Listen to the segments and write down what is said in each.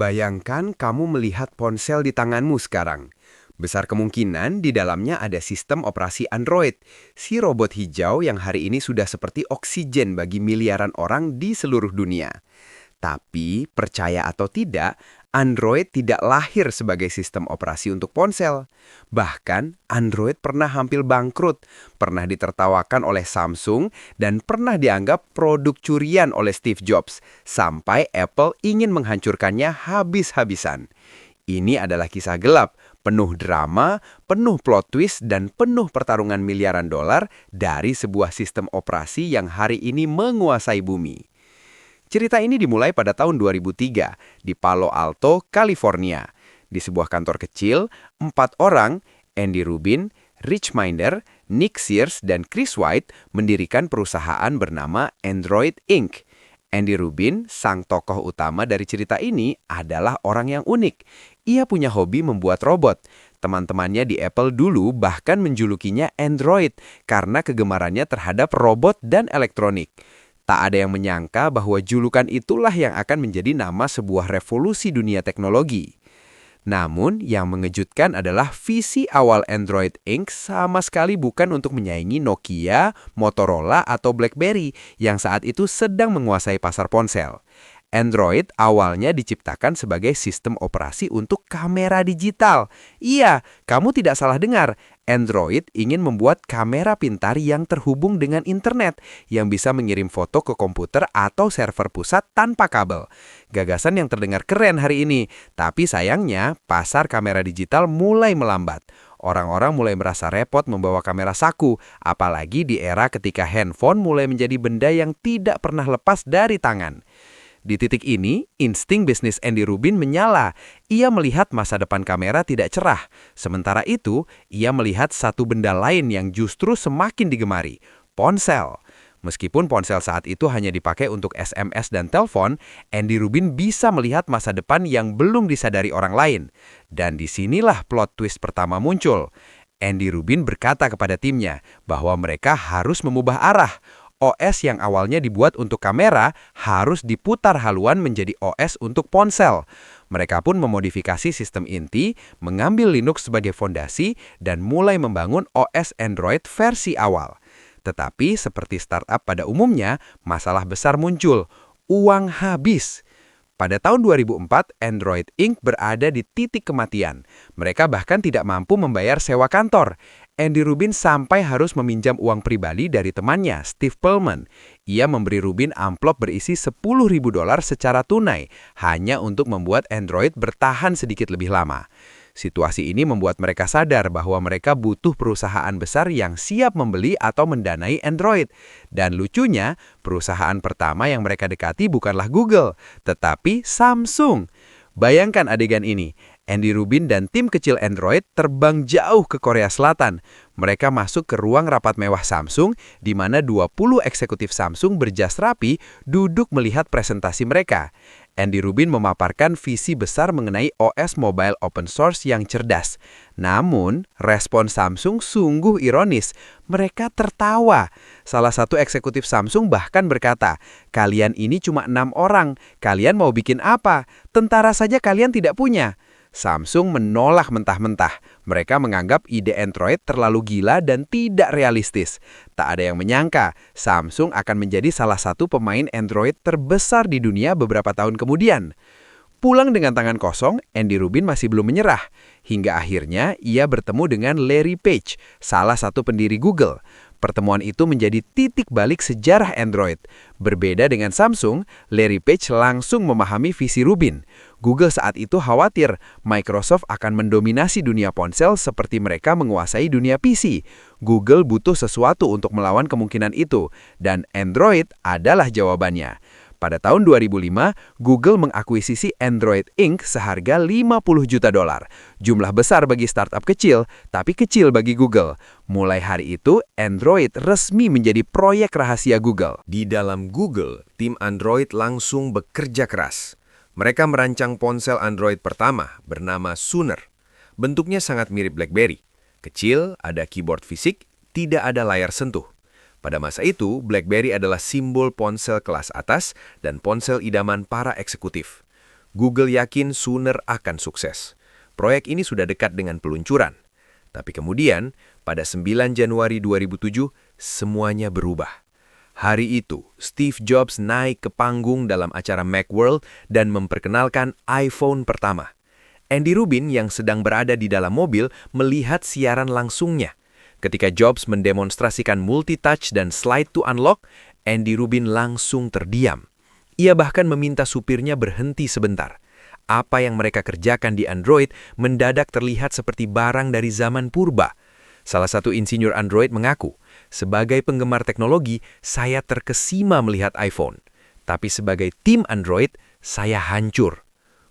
Bayangkan kamu melihat ponsel di tanganmu sekarang. Besar kemungkinan di dalamnya ada sistem operasi Android, si robot hijau yang hari ini sudah seperti oksigen bagi miliaran orang di seluruh dunia. Tapi, percaya atau tidak, Android tidak lahir sebagai sistem operasi untuk ponsel. Bahkan, Android pernah hampir bangkrut, pernah ditertawakan oleh Samsung, dan pernah dianggap produk curian oleh Steve Jobs, sampai Apple ingin menghancurkannya habis-habisan. Ini adalah kisah gelap, penuh drama, penuh plot twist, dan penuh pertarungan miliaran dolar dari sebuah sistem operasi yang hari ini menguasai bumi. Cerita ini dimulai pada tahun 2003 di Palo Alto, California. Di sebuah kantor kecil, 4 orang, Andy Rubin, Rich Minder, Nick Sears, dan Chris White mendirikan perusahaan bernama Android Inc. Andy Rubin, sang tokoh utama dari cerita ini, adalah orang yang unik. Ia punya hobi membuat robot. Teman-temannya di Apple dulu bahkan menjulukinya Android karena kegemarannya terhadap robot dan elektronik. Tak ada yang menyangka bahwa julukan itulah yang akan menjadi nama sebuah revolusi dunia teknologi. Namun, yang mengejutkan adalah visi awal Android Inc. sama sekali bukan untuk menyaingi Nokia, Motorola, atau BlackBerry yang saat itu sedang menguasai pasar ponsel. Android awalnya diciptakan sebagai sistem operasi untuk kamera digital. Iya, kamu tidak salah dengar. Android ingin membuat kamera pintar yang terhubung dengan internet, yang bisa mengirim foto ke komputer atau server pusat tanpa kabel. Gagasan yang terdengar keren hari ini, tapi sayangnya pasar kamera digital mulai melambat. Orang-orang mulai merasa repot membawa kamera saku, apalagi di era ketika handphone mulai menjadi benda yang tidak pernah lepas dari tangan. Di titik ini, insting bisnis Andy Rubin menyala. Ia melihat masa depan kamera tidak cerah. Sementara itu, ia melihat satu benda lain yang justru semakin digemari, ponsel. Meskipun ponsel saat itu hanya dipakai untuk SMS dan telepon, Andy Rubin bisa melihat masa depan yang belum disadari orang lain. Dan disinilah plot twist pertama muncul. Andy Rubin berkata kepada timnya bahwa mereka harus mengubah arah. OS yang awalnya dibuat untuk kamera harus diputar haluan menjadi OS untuk ponsel. Mereka pun memodifikasi sistem inti, mengambil Linux sebagai fondasi, dan mulai membangun OS Android versi awal. Tetapi seperti startup pada umumnya, masalah besar muncul. Uang habis. Pada tahun 2004, Android Inc. berada di titik kematian. Mereka bahkan tidak mampu membayar sewa kantor. Andy Rubin sampai harus meminjam uang pribadi dari temannya, Steve Perlman. Ia memberi Rubin amplop berisi $10.000 secara tunai, hanya untuk membuat Android bertahan sedikit lebih lama. Situasi ini membuat mereka sadar bahwa mereka butuh perusahaan besar yang siap membeli atau mendanai Android. Dan lucunya, perusahaan pertama yang mereka dekati bukanlah Google, tetapi Samsung. Bayangkan adegan ini. Andy Rubin dan tim kecil Android terbang jauh ke Korea Selatan. Mereka masuk ke ruang rapat mewah Samsung, di mana 20 eksekutif Samsung berjas rapi duduk melihat presentasi mereka. Andy Rubin memaparkan visi besar mengenai OS mobile open source yang cerdas. Namun, respon Samsung sungguh ironis. Mereka tertawa. Salah satu eksekutif Samsung bahkan berkata, "Kalian ini cuma 6 orang. Kalian mau bikin apa? Tentara saja kalian tidak punya." Samsung menolak mentah-mentah. Mereka menganggap ide Android terlalu gila dan tidak realistis. Tak ada yang menyangka, Samsung akan menjadi salah satu pemain Android terbesar di dunia beberapa tahun kemudian. Pulang dengan tangan kosong, Andy Rubin masih belum menyerah. Hingga akhirnya ia bertemu dengan Larry Page, salah satu pendiri Google. Pertemuan itu menjadi titik balik sejarah Android. Berbeda dengan Samsung, Larry Page langsung memahami visi Rubin. Google saat itu khawatir Microsoft akan mendominasi dunia ponsel seperti mereka menguasai dunia PC. Google butuh sesuatu untuk melawan kemungkinan itu, dan Android adalah jawabannya. Pada tahun 2005, Google mengakuisisi Android Inc. seharga $50 juta. Jumlah besar bagi startup kecil, tapi kecil bagi Google. Mulai hari itu, Android resmi menjadi proyek rahasia Google. Di dalam Google, tim Android langsung bekerja keras. Mereka merancang ponsel Android pertama bernama Sooner. Bentuknya sangat mirip BlackBerry. Kecil, ada keyboard fisik, tidak ada layar sentuh. Pada masa itu, BlackBerry adalah simbol ponsel kelas atas dan ponsel idaman para eksekutif. Google yakin Sooner akan sukses. Proyek ini sudah dekat dengan peluncuran. Tapi kemudian, pada 9 Januari 2007, semuanya berubah. Hari itu, Steve Jobs naik ke panggung dalam acara Macworld dan memperkenalkan iPhone pertama. Andy Rubin yang sedang berada di dalam mobil melihat siaran langsungnya. Ketika Jobs mendemonstrasikan multi-touch dan slide to unlock, Andy Rubin langsung terdiam. Ia bahkan meminta supirnya berhenti sebentar. Apa yang mereka kerjakan di Android mendadak terlihat seperti barang dari zaman purba. Salah satu insinyur Android mengaku, sebagai penggemar teknologi, saya terkesima melihat iPhone. Tapi sebagai tim Android, saya hancur.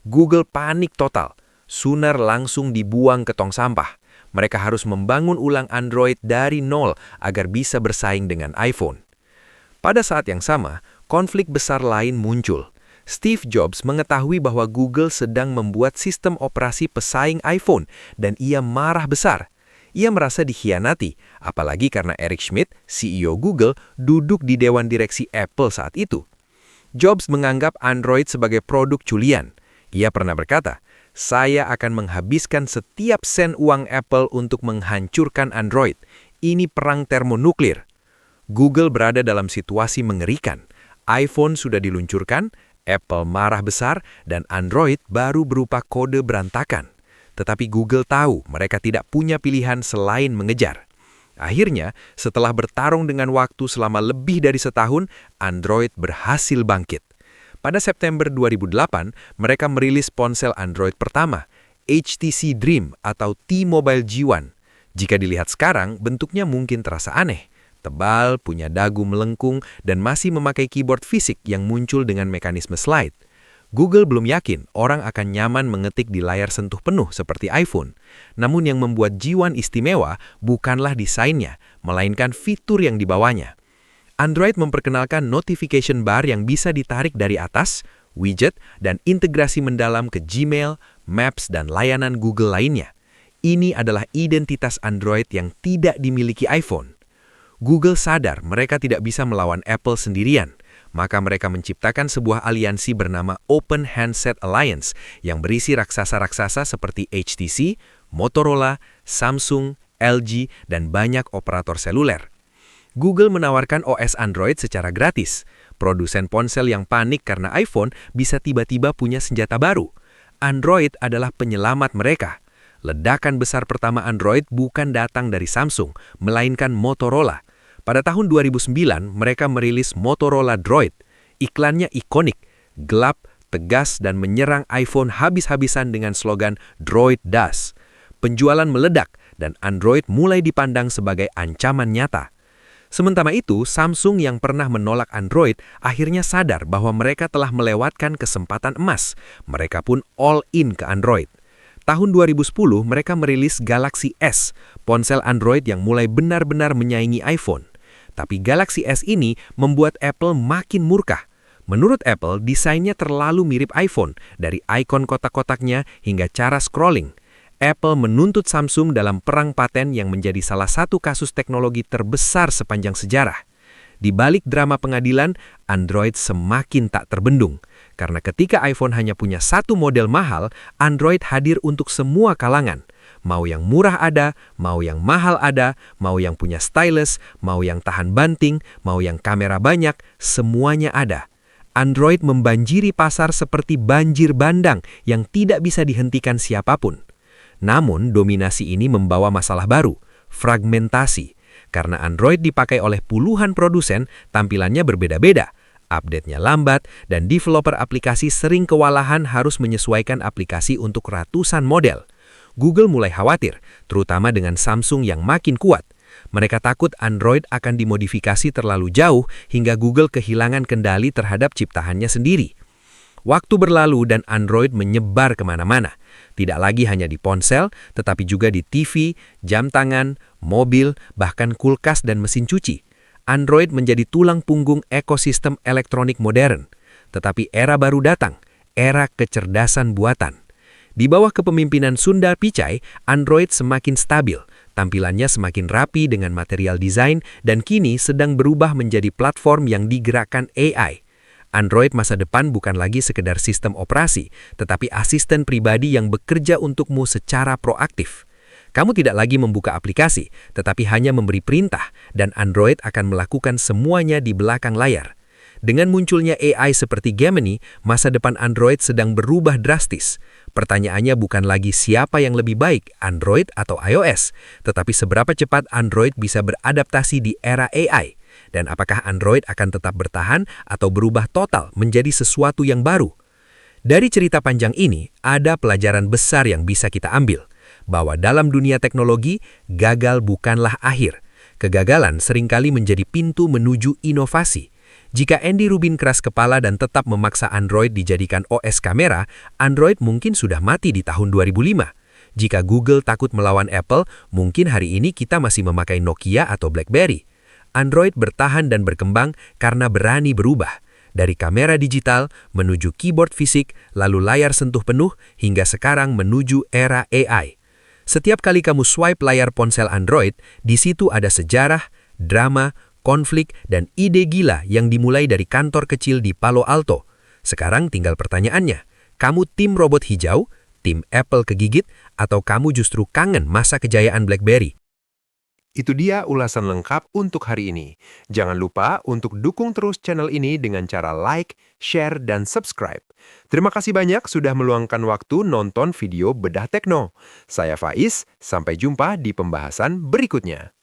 Google panik total. Sooner langsung dibuang ke tong sampah. Mereka harus membangun ulang Android dari nol agar bisa bersaing dengan iPhone. Pada saat yang sama, konflik besar lain muncul. Steve Jobs mengetahui bahwa Google sedang membuat sistem operasi pesaing iPhone dan ia marah besar. Ia merasa dikhianati, apalagi karena Eric Schmidt, CEO Google, duduk di dewan direksi Apple saat itu. Jobs menganggap Android sebagai produk culian. Ia pernah berkata, "Saya akan menghabiskan setiap sen uang Apple untuk menghancurkan Android. Ini perang termonuklir." Google berada dalam situasi mengerikan. iPhone sudah diluncurkan, Apple marah besar, dan Android baru berupa kode berantakan. Tetapi Google tahu mereka tidak punya pilihan selain mengejar. Akhirnya, setelah bertarung dengan waktu selama lebih dari setahun, Android berhasil bangkit. Pada September 2008, mereka merilis ponsel Android pertama, HTC Dream atau T-Mobile G1. Jika dilihat sekarang, bentuknya mungkin terasa aneh. Tebal, punya dagu melengkung, dan masih memakai keyboard fisik yang muncul dengan mekanisme slide. Google belum yakin orang akan nyaman mengetik di layar sentuh penuh seperti iPhone. Namun yang membuat G1 istimewa bukanlah desainnya, melainkan fitur yang dibawanya. Android memperkenalkan notification bar yang bisa ditarik dari atas, widget, dan integrasi mendalam ke Gmail, Maps, dan layanan Google lainnya. Ini adalah identitas Android yang tidak dimiliki iPhone. Google sadar mereka tidak bisa melawan Apple sendirian, maka mereka menciptakan sebuah aliansi bernama Open Handset Alliance yang berisi raksasa-raksasa seperti HTC, Motorola, Samsung, LG, dan banyak operator seluler. Google menawarkan OS Android secara gratis. Produsen ponsel yang panik karena iPhone bisa tiba-tiba punya senjata baru. Android adalah penyelamat mereka. Ledakan besar pertama Android bukan datang dari Samsung, melainkan Motorola. Pada tahun 2009, mereka merilis Motorola Droid. Iklannya ikonik, gelap, tegas, dan menyerang iPhone habis-habisan dengan slogan Droid Das. Penjualan meledak, dan Android mulai dipandang sebagai ancaman nyata. Sementara itu, Samsung yang pernah menolak Android akhirnya sadar bahwa mereka telah melewatkan kesempatan emas. Mereka pun all in ke Android. Tahun 2010, mereka merilis Galaxy S, ponsel Android yang mulai benar-benar menyaingi iPhone. Tapi Galaxy S ini membuat Apple makin murka. Menurut Apple, desainnya terlalu mirip iPhone, dari ikon kotak-kotaknya hingga cara scrolling. Apple menuntut Samsung dalam perang paten yang menjadi salah satu kasus teknologi terbesar sepanjang sejarah. Di balik drama pengadilan, Android semakin tak terbendung. Karena ketika iPhone hanya punya satu model mahal, Android hadir untuk semua kalangan. Mau yang murah ada, mau yang mahal ada, mau yang punya stylus, mau yang tahan banting, mau yang kamera banyak, semuanya ada. Android membanjiri pasar seperti banjir bandang yang tidak bisa dihentikan siapapun. Namun, dominasi ini membawa masalah baru, fragmentasi. Karena Android dipakai oleh puluhan produsen, tampilannya berbeda-beda. Update-nya lambat, dan developer aplikasi sering kewalahan harus menyesuaikan aplikasi untuk ratusan model. Google mulai khawatir, terutama dengan Samsung yang makin kuat. Mereka takut Android akan dimodifikasi terlalu jauh hingga Google kehilangan kendali terhadap ciptaannya sendiri. Waktu berlalu dan Android menyebar kemana-mana. Tidak lagi hanya di ponsel, tetapi juga di TV, jam tangan, mobil, bahkan kulkas dan mesin cuci. Android menjadi tulang punggung ekosistem elektronik modern. Tetapi era baru datang, era kecerdasan buatan. Di bawah kepemimpinan Sundar Pichai, Android semakin stabil. Tampilannya semakin rapi dengan material desain dan kini sedang berubah menjadi platform yang digerakkan AI. Android masa depan bukan lagi sekedar sistem operasi, tetapi asisten pribadi yang bekerja untukmu secara proaktif. Kamu tidak lagi membuka aplikasi, tetapi hanya memberi perintah, dan Android akan melakukan semuanya di belakang layar. Dengan munculnya AI seperti Gemini, masa depan Android sedang berubah drastis. Pertanyaannya bukan lagi siapa yang lebih baik, Android atau iOS, tetapi seberapa cepat Android bisa beradaptasi di era AI. Dan apakah Android akan tetap bertahan atau berubah total menjadi sesuatu yang baru? Dari cerita panjang ini, ada pelajaran besar yang bisa kita ambil. Bahwa dalam dunia teknologi, gagal bukanlah akhir. Kegagalan seringkali menjadi pintu menuju inovasi. Jika Andy Rubin keras kepala dan tetap memaksa Android dijadikan OS kamera, Android mungkin sudah mati di tahun 2005. Jika Google takut melawan Apple, mungkin hari ini kita masih memakai Nokia atau BlackBerry. Android bertahan dan berkembang karena berani berubah. Dari kamera digital menuju keyboard fisik, lalu layar sentuh penuh, hingga sekarang menuju era AI. Setiap kali kamu swipe layar ponsel Android, di situ ada sejarah, drama, konflik, dan ide gila yang dimulai dari kantor kecil di Palo Alto. Sekarang tinggal pertanyaannya, kamu tim robot hijau, tim Apple kegigit, atau kamu justru kangen masa kejayaan BlackBerry? Itu dia ulasan lengkap untuk hari ini. Jangan lupa untuk dukung terus channel ini dengan cara like, share, dan subscribe. Terima kasih banyak sudah meluangkan waktu nonton video Bedah Tekno. Saya Faiz, sampai jumpa di pembahasan berikutnya.